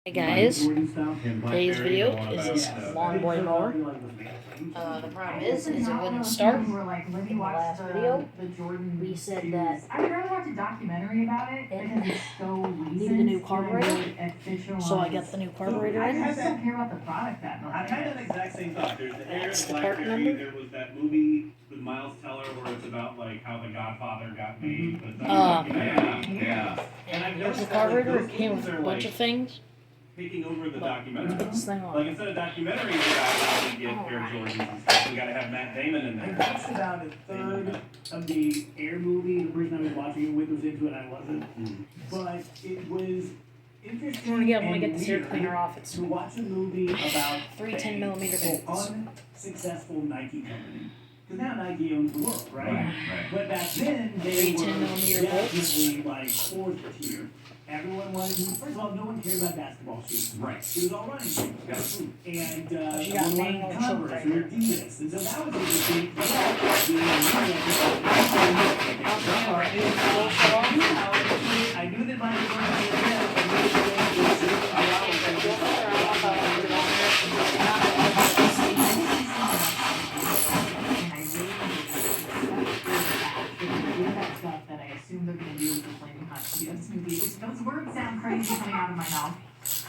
Hey guys, today's video is this lawn boy mower. The problem is it wouldn't start. In the last video, we said that it needed a new carburetor, so I got the new carburetor in. I don't care about the product that much. I had that exact same thought. There's the Air That's the Blackberry. part number. There was that movie with Miles Teller where it's about like how the Godfather got made. Yeah. And there's the carburetor. It came with a bunch of things. Taking over the documentary. Let's put this thing on. Like instead of documentaries, we gotta get Air Jordans and stuff. We gotta have Matt Damon in there. I watched about a third of the Air movie. The person I was watching it with was into it, I wasn't. But it was interesting. When we get and the air weird cleaner off, it's to watch a movie about three a 10mm bolts. unsuccessful Nike company. Because now Nike owns the world, right? Right. But back then, they Three were 10mm bolts. definitely like fourth tier. Everyone wanted, first of all, no one cared about basketball shoes. Right. It was all running shoes. Yeah. And She got everyone manual wanted Converse choke or right Adidas. And so that was interesting. I knew that mine was going to be That I assume they're gonna do with the flaming hot Cheetos movie, which those words sound crazy coming out of my mouth.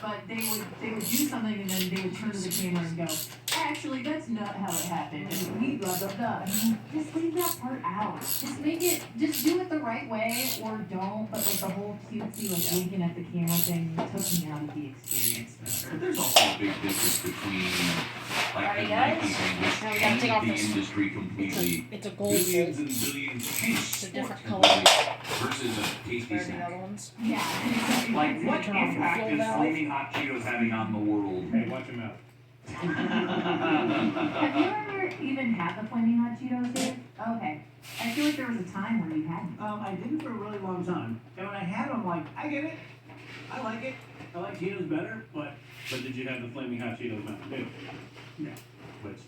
But they would do something and then they would turn to the camera and go, actually that's not how it happened. And we blah blah blah. Just leave that part out. Just do it the right way or don't. But like the whole cutesy like winking at the camera thing took me out of the experience. But there's also a big difference between like Alright, the guys. Nike thing, which Now we gotta take off changed the this. industry completely. It's a gold Billions bolt. and billions changed It's a different sports color. versus a tasty Compared to the snack. other ones. Yeah. Like what Turn off your impact fuel is valve. flaming hot Cheetos having on the world? Hey, watch him out. Have you ever even had the flaming hot Cheetos here? Okay. I feel like there was a time where you hadn't. I didn't for a really long time. And when I had them, like, I get it. I like it. I like Cheetos better, but But did you have the flaming hot Cheetos Mountain Dew? no.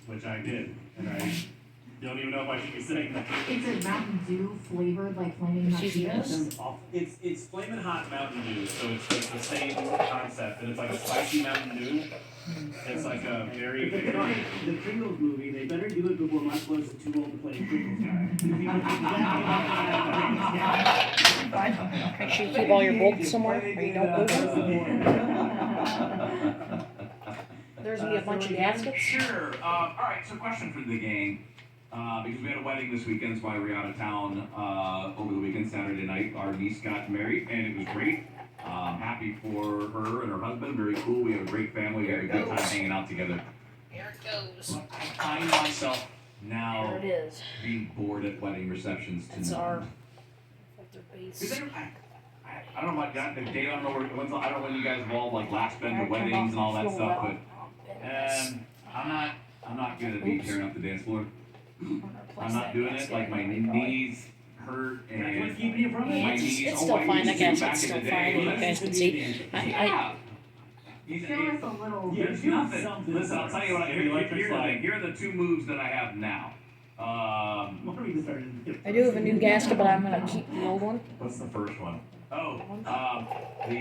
Which I did, and I don't even know if I should be saying that. It's a Mountain Dew flavored like flaming hot Excuse me, Cheetos. Sounds awful. It's flaming hot Mountain Dew, so it's the same concept, and it's like a spicy Mountain Dew. It's like a very If they're gonna make the Pringles movie, they better do it before Mike Lowe's is too old to play a Pringles guy. Make sure you keep all your bolts somewhere where you don't lose them. There's gonna be a bunch of gaskets. Sure. All right. So, question for the gang. Because we had a wedding this weekend, that's why we were out of town over the weekend, Saturday night. Our niece got married, and it was great. Happy for her and her husband. Very cool. We have a great family. We had a good time hanging out together. Here it goes. But I find myself There now it is. being bored at wedding receptions It's tonight. our filter base. I don't know about that. Dave, I don't know I don't know when you guys have all like last been to weddings and all that stuff, but I'm not good at me tearing up the dance floor. I'm not doing it. Like my knees hurt That's what's and keeping you from my it. knees. It's still I fine. used That to gasket's back still in the fine. day. You guys can see. Yeah. Show us a little. Yeah, There's do nothing. something. Listen, I'll tell you what. Here's the thing. Here are the two moves that I have now. Why don't we just start it? I do have a new gasket, but I'm gonna keep the old one. What's the first one? Oh, what do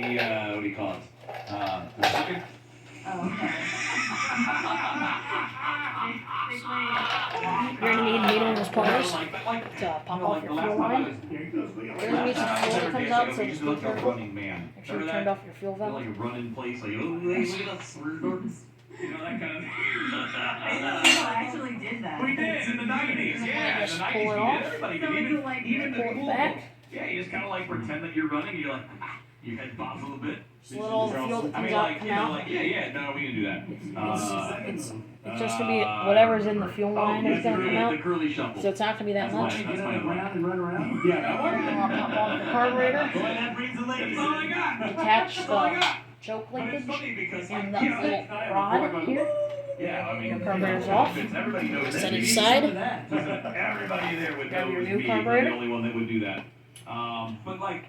you call it? The second. Oh, okay. You're gonna need needle pliers Like to pop off like your the last fuel time I line. was. Here it goes. Look at There's gonna be some fuel that comes out, so We just used to be look like a careful. running man. Make sure you Remember turned that? off your fuel Feel valve. like you run in place, like, oh, look at us, we're Jordans. You know, that kind of People actually did that. We did in the 90s, yeah. In the Just 90s, pull it we off. did. Everybody So did. you like Even the pull it cool back. folks. Yeah, you just kind of like pretend that you're running, and you're like, your head bobs a little bit. Just let all the fuel that I comes mean, out like, come you know, out. like, yeah, no, we can do that. It's just gonna be whatever's in the fuel line is gonna come out. The curly shuffle. So it's not gonna be that That's much. fine. Get on the ground and run around. Yeah, that one. I'll pop off the carburetor, Boy, that brings the ladies. That's all I got. attach That's all I the got. choke But it's linkage, funny because, and like, the you know, little rod here. yeah, I mean, Your carburetor's off. Everybody knows Set that. it You aside. Everybody there would Grab know your it was new me. carburetor. The only one that would do that. But like,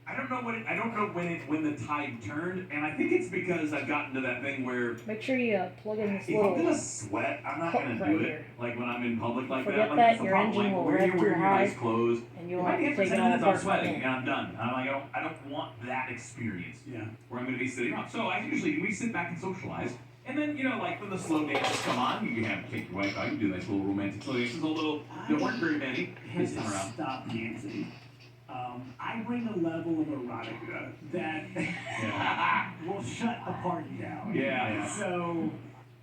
I don't know when the tide turned, and I think it's because I've gotten to that thing where Make sure you plug in this if I'm little gonna sweat, I'm not gonna hook do right it. here. Like when I'm in public like Forget that. Like that, that's the your problem. engine Like will where rev you're too wearing your high, nice clothes. and you'll If I have to get for take it 10 all minutes, I'm apart sweating again. and I'm done. I'm like I don't want that experience. Yeah. Where I'm gonna be sitting up. So I usually we sit back and socialize. And then, like when the slow dances come on, you have to take your wife out, you do nice little romantic slow dances, there weren't very many Has this time to around. stop dancing. I bring a level of erotica that will shut the party down. Yeah. So,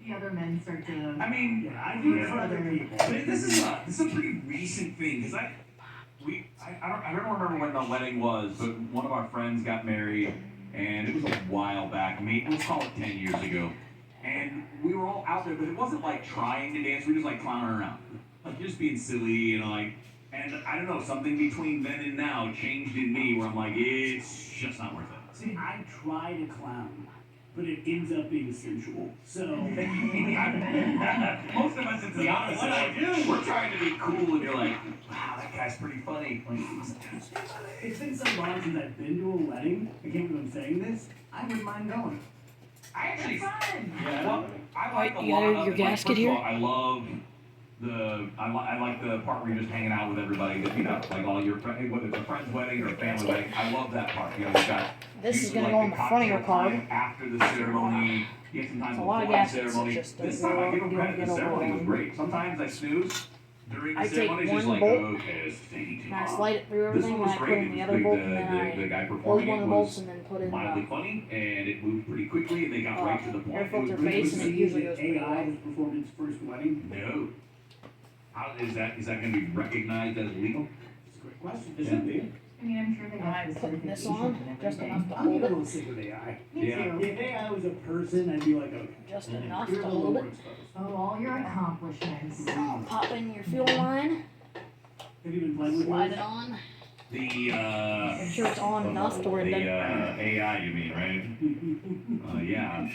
The other men start to. I mean, yeah, I do it for other people. but this is a pretty recent thing, because I don't remember when the wedding was, but one of our friends got married, and it was a while back, maybe let's call it 10 years ago. And we were all out there, but it wasn't like trying to dance, we were just like clowning around. Like just being silly, and I don't know, something between then and now changed in me where I'm like, it's just not worth it. See, I try to clown, but it ends up being sensual. So, Most of us, it's the opposite. Like, we're trying to be cool, and you're like, wow, that guy's pretty funny. Like, it's been so long since I've been to a wedding, I can't believe I'm saying this, I wouldn't mind going. I actually, Fun. well, I like You got your gasket first here? of all, I love I like the part where you're just hanging out with everybody that like all your friends, whether it's a friend's wedding or a family wedding. I love that part. You've got This is usually, gonna go on the front of your cocktail card. time after the ceremony. You get some time It's a before lot of the gaskets, ceremony. it's just This that time I you give them don't credit. get The ceremony was overwhelmed. great. Sometimes I snooze during the I take ceremony. It's just one like bolt, okay, it's taking too And I long. slide it through This everything, one and was I put great. in It the was other the bolt, and then the guy I close performing one of it the bolts was and then put in mildly funny, and it moved pretty quickly, and they got right to the point. air It was filter really base, and good. it usually goes pretty AI well. has performed its first wedding. No. How is that going to be recognized as legal? It's a great question. It should be. I mean, I'm sure they I'm have the putting this certifications on and just everything. enough to I'm hold a it, little sick with AI. Me Yeah. too. If AI was a person, I'd be like, okay. just enough You're to a hold little it. more exposed. Oh, all your accomplishments. Pop in your fuel line, Have you been playing with slide yours? it on, The make sure it's on enough to where it doesn't. AI, you mean, right? Yeah.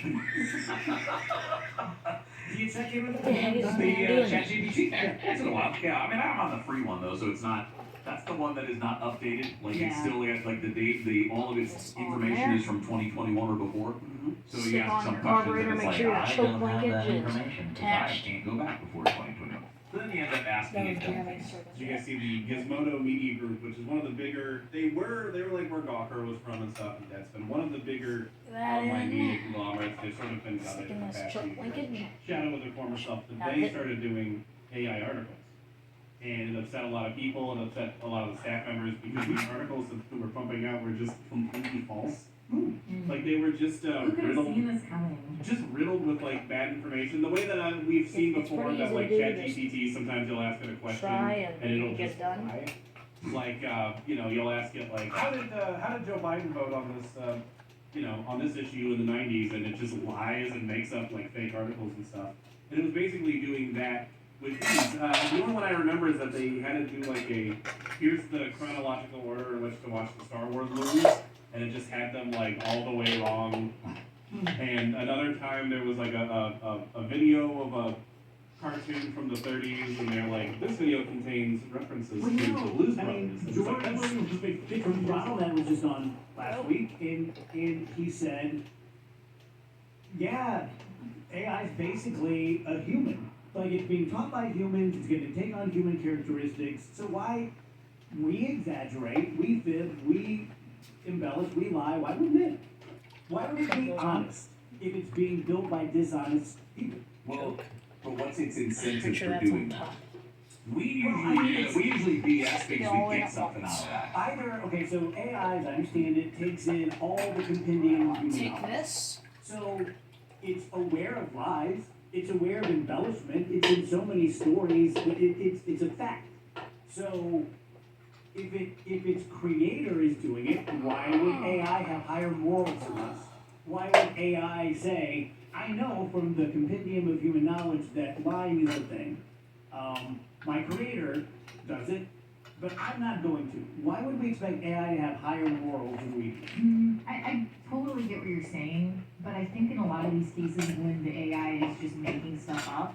Do you check in with What the heck is it? that? ChatGPT. Once in a while. Yeah, I mean, I'm on the free one though, so it's not. That's the one that is not updated. Like it's Yeah. still got like the date, all of its It's on information there. is from 2021 or before. So you Stick ask on some your questions carburetor, and it's make like, sure your I choke don't have linkage that is information 'cause I attached. can't go back before 2021. So then you end up asking That it. was Jeremy's circle. Did you guys see the Gizmodo Media Group, which is one of the bigger? They were like where Gawker was from and stuff, and that's been one of the bigger That online media in, conglomerates. They've sort of been gutted stick in in the this past choke few years. linkage. Shadow with their former self, but Now they hit- started doing AI articles, and it upset a lot of people and upset a lot of the staff members because these articles that we were pumping out were just completely false. Like they were just Who could have riddled, seen this coming? just riddled with like bad information. The way that we've seen It's before pretty that easy like to do, just ChatGPT, sometimes you'll ask it a question try and it'll and get just done. lie. Like you'll ask it like, how did Joe Biden vote on this on this issue in the '90s, and it just lies and makes up like fake articles and stuff. And it was basically doing that with these. The only one I remember is that they had to do like here's the chronological order in which to watch the Star Wars movies, and it just had them like all the way wrong. And another time there was like a video of a cartoon from the 30s, and they're like, this video contains references Well, to you the know, Blues I Brothers. mean, And it's George like, that's Williams, Ronald that was just on last week, and he said, yeah, AI is basically a human. Like, it's being taught by humans, it's going to take on human characteristics, so why we exaggerate, we fib, we embellish, we lie, why wouldn't it? Why would it be honest if it's being built by dishonest people? Well, but what's its incentive Picture for that's doing on that? top. We usually BS because all we in get at something once. out of that. Either, okay, so AI, as I understand it, takes in all the compendium of human Take knowledge. this. So it's aware of lies, it's aware of embellishment, it's in so many stories, but it's a fact. So if its creator is doing it, why would AI have higher morals than us? Why would AI say, I know from the compendium of human knowledge that lying is a thing. My creator does it, but I'm not going to. Why would we expect AI to have higher morals than we do? I totally get what you're saying, but I think in a lot of these cases when the AI is just making stuff up,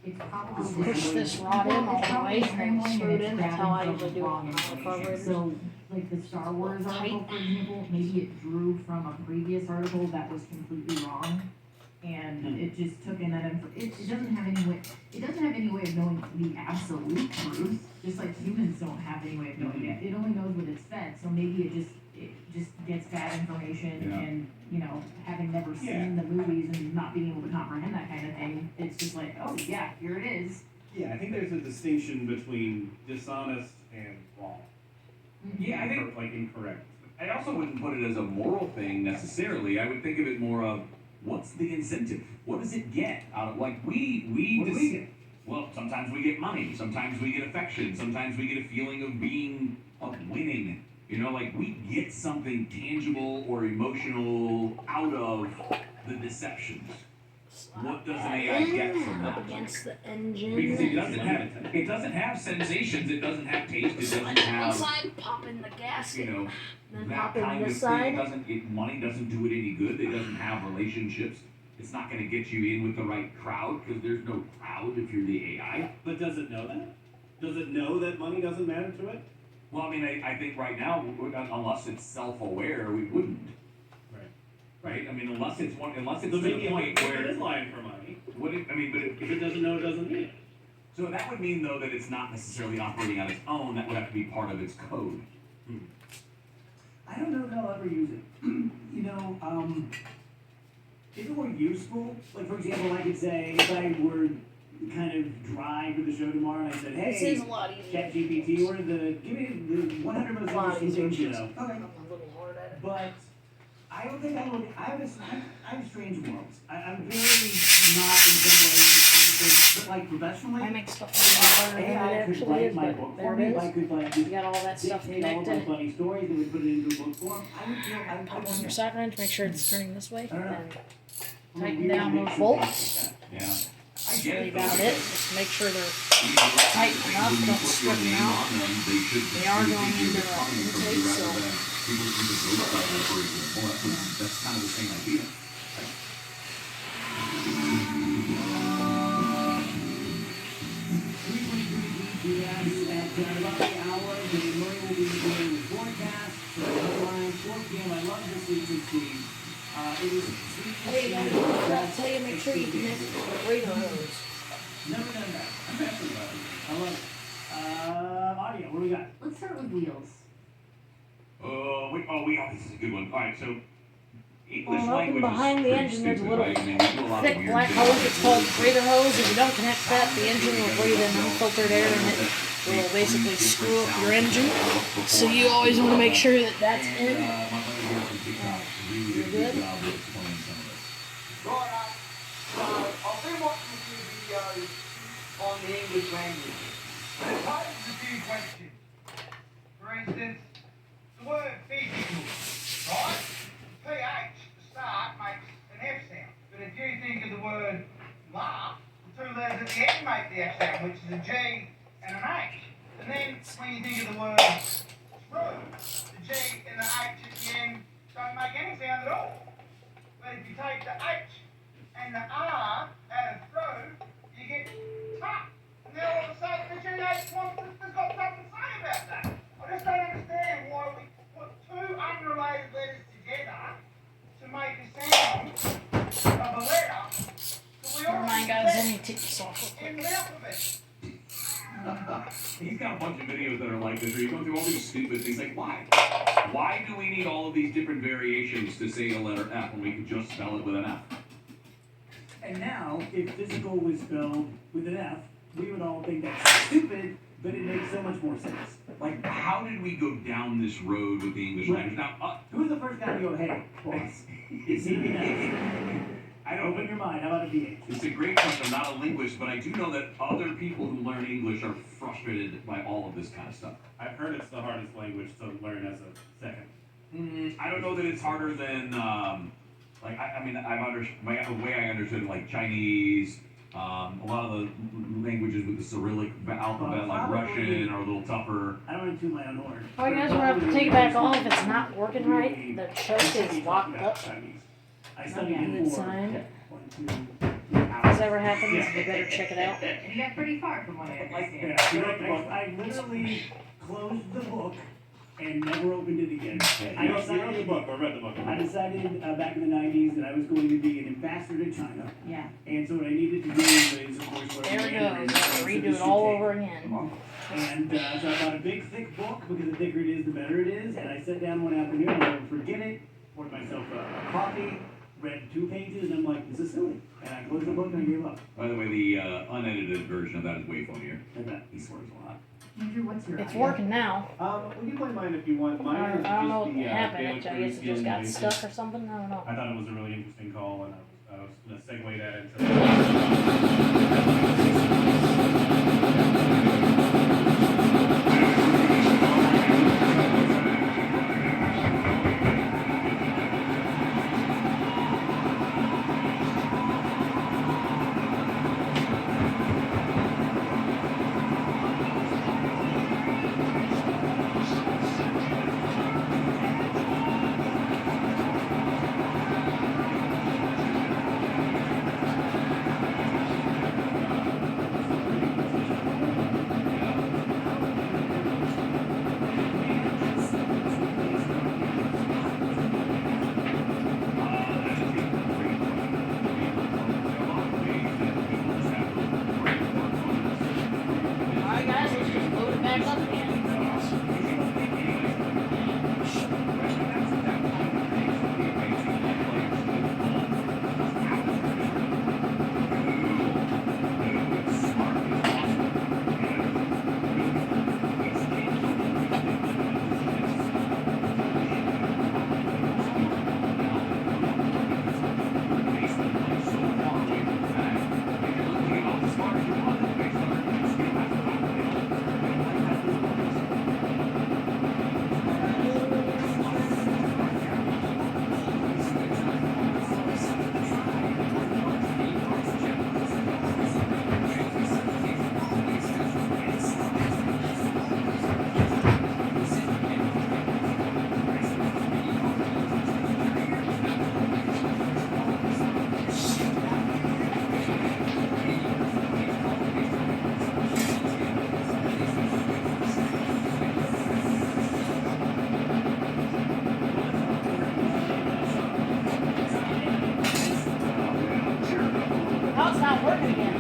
it's probably Push this rod in all it's the probably way and then scrambling screw it and in. it's That's how I grabbing usually do it wrong on my information. carburetors. So like the Star Wars article, for example, maybe it drew from a previous article that was completely wrong. And it just took in that it doesn't have any way, of knowing the absolute truth, just like humans don't have any way of knowing it. It only knows what it's fed, so maybe it just gets bad information and, you know, having never seen the movies and not being able to comprehend that kind of thing, it's just like, oh yeah, here it is. Yeah, I think there's a distinction between dishonest and wrong. Yeah, I think Like incorrect. I also wouldn't put it as a moral thing necessarily. I would think of it more of what's the incentive? What does it get out of like What do we get? Well, sometimes we get money, sometimes we get affection, sometimes we get a feeling of winning. You know, like we get something tangible or emotional out of the deceptions. What does an AI get from Up that? against the engine. Because it doesn't have sensations, it doesn't have taste, it doesn't have Side, pop in the gasket. you know Then that pop in kind this of thing. side. Money doesn't do it any good. It doesn't have relationships. It's not going to get you in with the right crowd because there's no crowd if you're the AI. But does it know that? Does it know that money doesn't matter to it? Well, I mean, I think right now, unless it's self-aware, we wouldn't. Right? I mean, unless it's to the point it where is lying for money. but If it doesn't know, it doesn't need it. so that would mean though that it's not necessarily operating on its own. That would have to be part of its code. I don't know if I'll ever use it. You know, if it were useful, like for example, I could say if I were kind of dry for the show tomorrow and I said, This hey, is a lot easier. ChatGPT, give me the 100 most Lot interesting easier. things you know. I'm a little hard at it. But I don't think I would. I have strange worlds. I'm very not in some ways, but like professionally. I make stuff harder than it AI could actually write is, my but book there for it me. is. If I could like You just got all that stuff dictate all my connected. funny stories and would put it into a book form, I would feel I Pop on your socket wrench, make sure it's turning this way. I don't know. And tighten down those bolts. Yeah. I That's get really it. about it. Just make sure they're tight enough, don't strip them out. They are going into the intake, so people use a ghost level, for example. That's kind of the same idea. At about the hour, the Murray will be doing the broadcast. So headline 4 p.m. I love this CCC. It is hey, I'll tell you, make sure you connect the radar hose. Never done that. I'm passionate about it. I love it. Audio, what do we got? Let's start with wheels. This is a good one. All right, so English Well, up language behind is the pretty engine, there's a stupid, little right? I mean, we do a lot of thick weird black things. hose. It's called breather hose. If you don't connect that, the engine will breathe in unfiltered air and it will basically screw up your engine. So you always want to make sure that that's in. My buddy here from TikTok really did a good job of explaining some of this. Right, so I've been watching a few videos on the English language, and it poses a few questions. For instance, the word physical, right? PH, the start, makes an F sound. But if you think of the word laugh, the two letters at the end make the F sound, which is a G and an H. And then when you think of the word true, the G and the H at the end don't make any sound at all. But if you take the H and the R out of through, you get tuck. And then all of a sudden the GH has got something to say about that. I just don't understand why we put two unrelated letters together to make a sound of a letter that we Never all mind, guys. Let me take this off. in the alphabet. He's got a bunch of videos that are like this, where you go through all these stupid things. Like, why? Why do we need all of these different variations to say the letter F when we could just spell it with an F? And now, if physical was spelled with an F, we would all think that's stupid, but it makes so much more sense. Like, how did we go down this road with the English language? Now, Who was the first guy to go, hey, boss, it's even F? I don't. Open your mind, how about a VH? It's a great question. I'm not a linguist, but I do know that other people who learn English are frustrated by all of this kind of stuff. I've heard it's the hardest language to learn as a second. I don't know that it's harder than, like, I mean, the way I understood it, like Chinese, a lot of the languages with the Cyrillic alphabet, like Russian, are a little tougher. I don't want to toot my own horn. Oh, you guys will have to take it back off if it's not working right. The choke is locked up. I studied Okay, it good for sign. 1, 2, 3 If hours. this ever happens, you better check it out. And you got pretty far from what I understand. Yeah, I literally closed the book and never opened it again. You wrote the book, or read the book. I decided back in the 90s that I was going to be an ambassador to China. Yeah. And so what I needed to do is, of course, what There we I go. did Redo it all over again. And so I bought a big, thick book, because the thicker it is, the better it is. And I sat down one afternoon, and I would forget it, poured myself a coffee, read 2 pages, and I'm like, this is silly. And I closed the book and I gave up. By the way, the unedited version of that is way funnier. I bet. He swears a lot. Andrew, what's your It's idea? working now. We can play mine if you want. I Mine is don't know just what the happened. Daily I guess it just Parisian got basic. stuck or something. I don't know. I thought it was a really interesting call, and I was going to segue that into. Alright, guys, let's just load it back up again. Now it's not working again.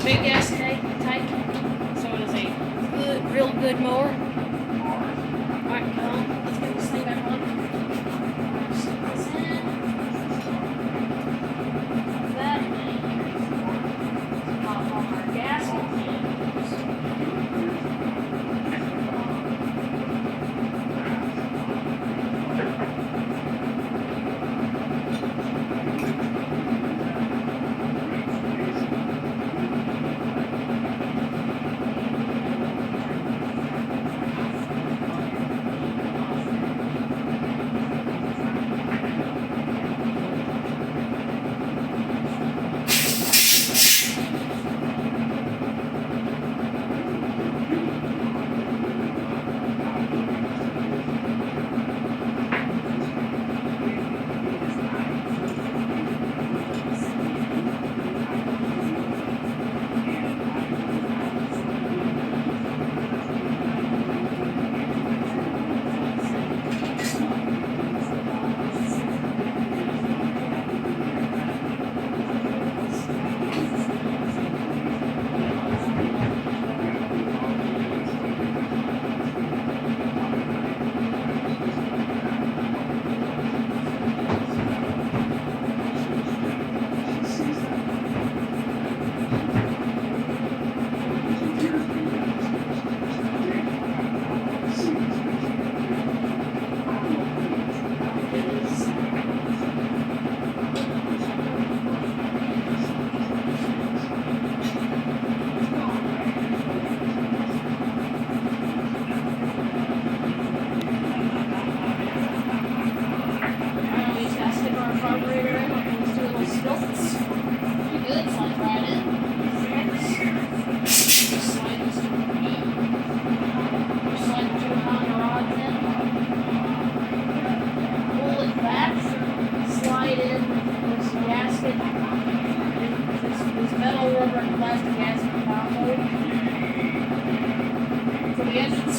Big gas tank, so it is a good, real good mower. Alright, let's get this thing back on. Stick this in. That. Pop on our gasket.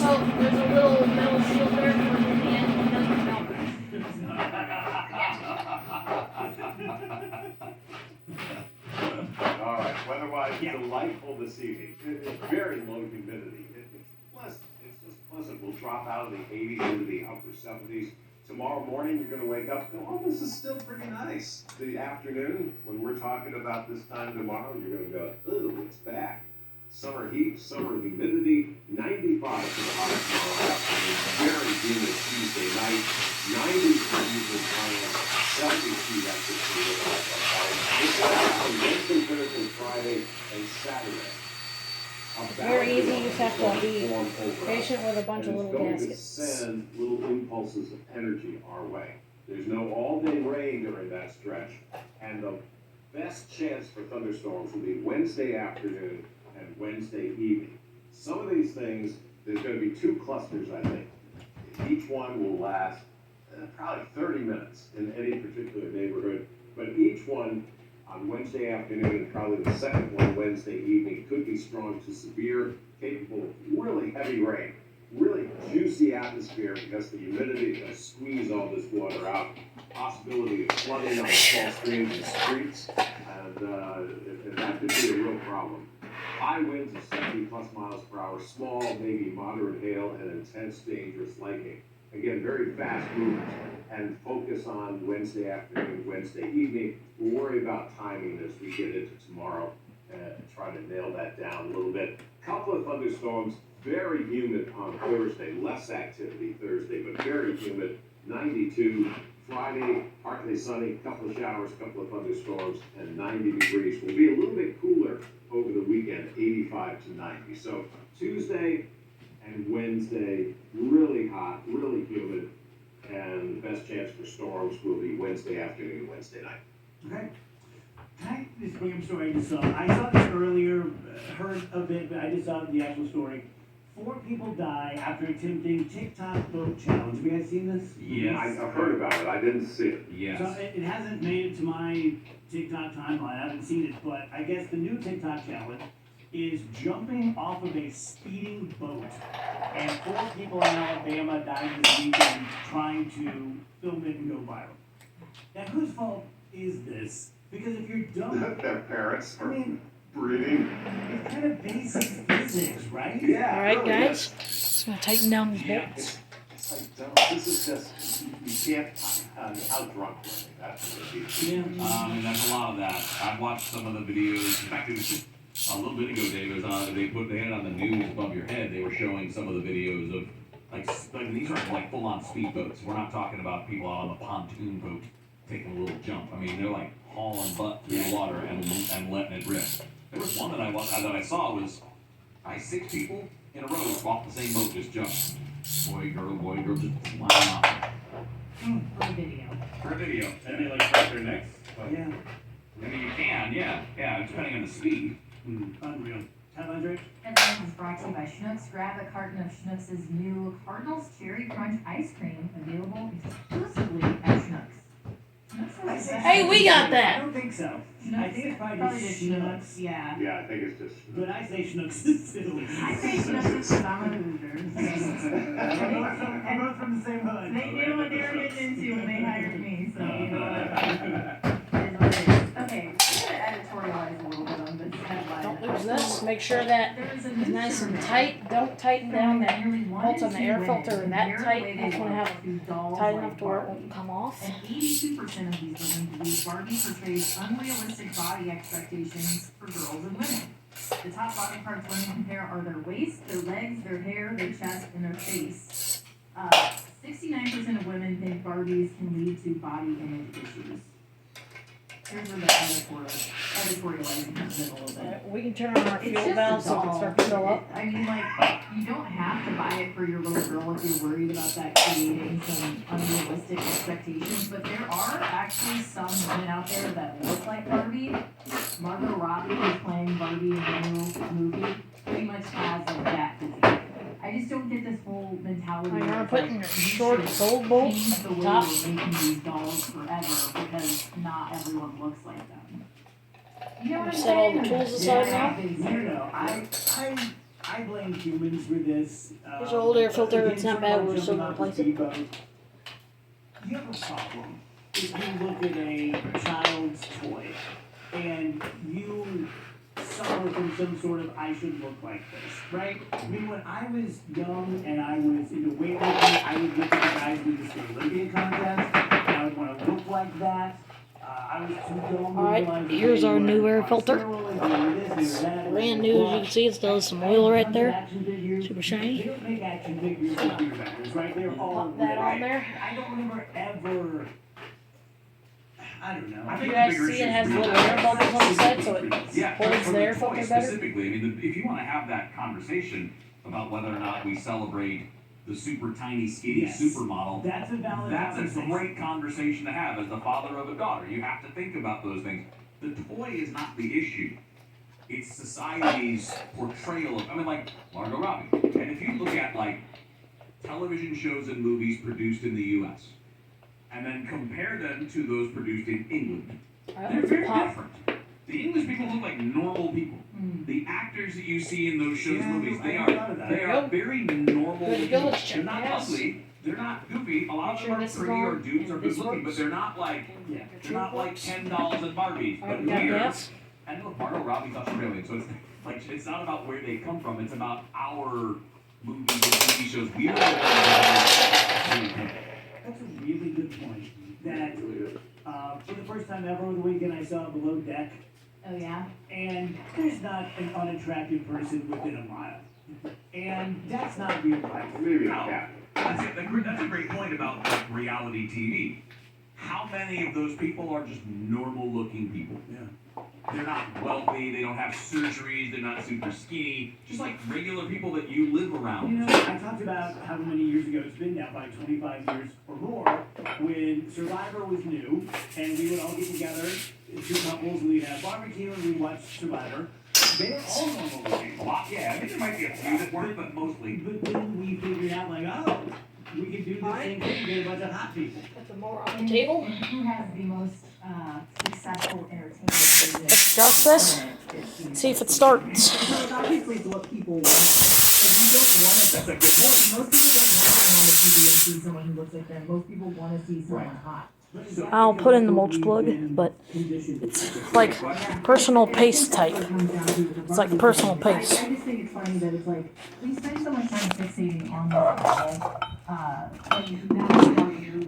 also, there's a little metal shield there for the hand that doesn't melt. All right, weather-wise, delightful this evening. It's very low humidity. It's pleasant. It's just pleasant. We'll drop out of the 80s into the upper 70s. Tomorrow morning, you're going to wake up and go, oh, this is still pretty nice. The afternoon, when we're talking about this time tomorrow, you're going to go, ooh, it's back. Summer heat, summer humidity, 95 for the high tomorrow afternoon. Very humid Tuesday night, 90 for evening time, 72 that's it for the It's going to happen Wednesday, Thursday, Friday, and Saturday. Very easy, you just have to be patient with a bunch of little gaskets. gaskets. It's going to send little impulses of energy our way. There's no all-day rain during that stretch, and the best chance for thunderstorms will be Wednesday afternoon and Wednesday evening. Some of these things, there's going to be 2 clusters, I think. Each one will last probably 30 minutes in any particular neighborhood, but each one on Wednesday afternoon and probably the second one Wednesday evening could be strong to severe, capable of really heavy rain. Really juicy atmosphere because the humidity is going to squeeze all this water out. Possibility of flooding on small streams and streets, and that could be a real problem. High winds of 70 plus miles per hour, small, maybe moderate hail, and intense, dangerous lightning. Again, very fast movers. And focus on Wednesday afternoon, Wednesday evening. We'll worry about timing as we get into tomorrow and try to nail that down a little bit. Couple of thunderstorms, very humid on Thursday. Less activity Thursday, but very humid. 92. Friday, partly sunny, couple of showers, couple of thunderstorms, and 90 degrees. Will be a little bit cooler over the weekend, 85 to 90. So Tuesday and Wednesday, really hot, really humid, and the best chance for storms will be Wednesday afternoon, Wednesday night. Okay. Can I just bring up a story I just saw? I saw this earlier, heard of it, but I just saw the actual story. 4 people die after attempting TikTok boat challenge. Have you guys seen this? Yes. I've heard about it. I didn't see it. Yes. So it hasn't made it to my TikTok timeline. I haven't seen it, but I guess the new TikTok challenge is jumping off of a speeding boat. And 4 people in Alabama died this weekend trying to film it and go viral. Now, whose fault is this? Because if you're dumb, Their parents I are mean, breeding. it's kind of basic physics, right? Yeah. Alright, really guys. is. Just gonna tighten down these Yeah, bolts. it's like, this is just, you can't out drunk learning. That's what it is. Yeah. And there's a lot of that. I've watched some of the videos. In fact, it was just a little bit ago, Dave. It was on. They had it on the news above your head. They were showing some of the videos of like these are like full-on speedboats. We're not talking about people out on the pontoon boat taking a little jump. I mean, they're like hauling butt through the water and letting it rip. There was one that I saw was 6 people in a row off the same boat just jumped. Boy, girl, just flying off. For a video. For a video. And they like break their necks. Yeah. I mean, you can, yeah, depending on the speed. Unreal. Headline, Drake? Headlines is brought to you by Schnucks. Grab a carton of Schnucks' new Cardinals Cherry Crunch Ice Cream, available exclusively at Schnucks. Hey, we got I that! don't think so. I think it's probably Probably just just Schnucks. Schnucks, yeah. Yeah, I think it's just. But I say Schnucks is silly. I say Schnucks because I'm a Hoosier. We're both from the same hood. They knew what they were getting into when they hired me, so you know what. It is what it is. Okay, I'm gonna editorialize a little bit on this headline. Don't lose this. Make sure that There's a it's new nice and survey tight. Don't tighten down that showing nearly 1 bolt in on the 2 air women filter compare that the tight. way they That's gonna look have to dolls tight like enough to where it Barbie. won't come off. And 82% of these women believe Barbie portrays unrealistic body expectations for girls and women. The top body parts women compare are their waist, their legs, their hair, their chest, and their face. 69% of women think Barbies can lead to body image issues. Here's where the editorializing comes in a little bit. Alright, we can turn on our It's fuel just valve a so it can doll. start to fill up. I mean, like, you don't have to buy it for your little girl if you're worried about that creating some unrealistic expectations, but there are actually some women out there that look like Barbie. Margot Robbie, who's playing Barbie in the new movie, pretty much has like that physique. I just don't get this whole mentality. Now you're where gonna it's put like, in your we short should gold bolts change the way top. we're making these dolls forever because not everyone looks like them. You know what I'm Set all saying? the tools aside now? No, I I blame humans for this. Here's an old air filter. again, It's not sort of bad. like We're still jumping gonna off the replace it. speedboat. You have a problem if you look at a child's toy and you suffer from some sort of I should look like this, right? I mean, when I was young and I was into weightlifting, I would look at the guys who did the Olympian contest, and I would want to look like that. I was too dumb to Alright, realize that here's they our were new air on filter. steroids, they were this, they were that, Brand new, as you can see. It still has some oil right there. Action figures. Super shiny. They don't make action figures for beer vendors, right? They're all Pop that on there. I don't remember ever. I don't know. I You think guys the bigger see issue it is has really- little air bubbles on the side, so it Yeah, holds for the air toy filter better. specifically, I mean, if you want to have that conversation about whether or not we celebrate the super tiny, skinny Yes. supermodel, That's a valid that's a conversation. great conversation to have as the father of a daughter. You have to think about those things. The toy is not the issue. It's society's portrayal of, I mean, like Margot Robbie. And if you look at like television shows and movies produced in the U.S. and then compare them to those produced in England, they're very different. The English people look like normal people. The actors that you see in those shows, Yeah, movies, I they never are thought of that. very normal Good to people. go, let's check They're not the house. ugly. They're not goofy. A lot Make of sure them are this is pretty on or dudes and are good this looking, but works. they're not like they're not like Ken dolls and Barbies. Alright, But we got here, gas. and look, Margot Robbie's Australian, so it's like it's not about where they come from. It's about our movies and TV shows. We are the ones that are really good. That's a really good point. That for the first time ever over the weekend, I saw Below Deck, Oh, yeah? and there's not an unattractive person within a mile. And that's not real life. Maybe a No. cat. That's a great point about like, reality TV. How many of those people are just normal looking people? Yeah. They're not wealthy, they don't have surgeries, they're not super skinny, just like regular people that you live around. You know, I talked about how many years ago it's been now, probably 25 years or more, when Survivor was new, and we would all get together, two couples, and we'd have barbecue, and we'd watch Survivor. They were all normal looking. A lot, yeah, I think there might be a few that weren't, but mostly. But then we figured out, like, oh, we can do the same thing, get a bunch of hot people. Got the mower on the table. And who has the most successful entertainment business? Let's adjust this. See if it starts. So obviously it's what people want. If you don't want That's a good point. most people don't want to TV and see someone who looks like them. Most people want to see someone hot. I'll put in the mulch plug, but it's like personal paste type. It's like personal paste. I just think it's funny that it's like, we spend so much time fixating on this wall, and now we are you,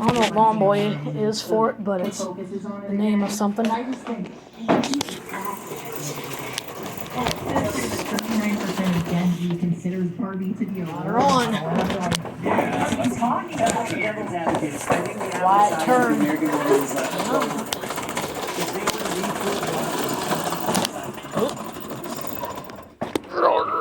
I don't know what Lawn Boy is for it, but it's focuses on it the name of again. something. But I just think, oh, 39% of Gen Z considers Barbie to be a role Water on. model. And I'm like, Yeah, what are you talking about? Devil's advocates, I think the Wide average size turn. of American woman is like, if they were to retool